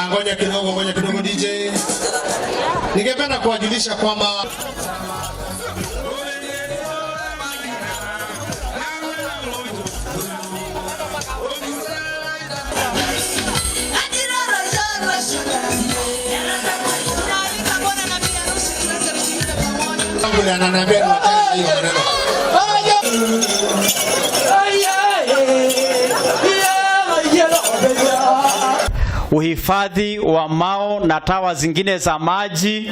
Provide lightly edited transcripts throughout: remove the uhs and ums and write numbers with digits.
Ngoja kidogo DJ. Ningependa kuwajulisha kwamba uhifadhi wa mao na tawa zingine za maji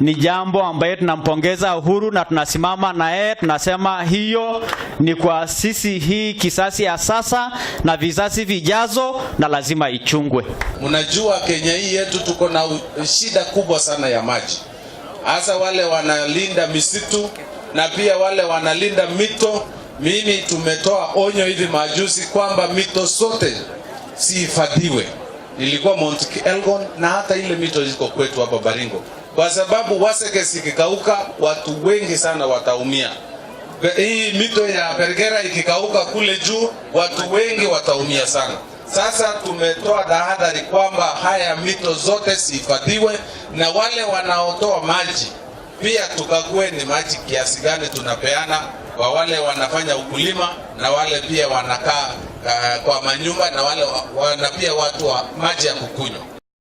ni jambo ambaye tunampongeza Uhuru na tunasimama na yeye. Tunasema hiyo ni kwa sisi, hii kisasi ya sasa na vizazi vijazo, na lazima ichungwe. Mnajua Kenya hii yetu tuko na shida kubwa sana ya maji, hasa wale wanalinda misitu na pia wale wanalinda mito. Mimi tumetoa onyo hivi majuzi kwamba mito zote sihifadhiwe. Nilikuwa Mount Elgon na hata ile mito ziko kwetu hapa Baringo, kwa sababu Waseke ikikauka watu wengi sana wataumia. Hii mito ya Pergera ikikauka kule juu watu wengi wataumia sana. Sasa tumetoa tahadhari kwamba haya mito zote sihifadhiwe, na wale wanaotoa maji pia tukague ni maji kiasi gani tunapeana kwa wale wanafanya ukulima na wale pia wanakaa kwa manyumba na wale wana pia watu wa maji ya kukunywa.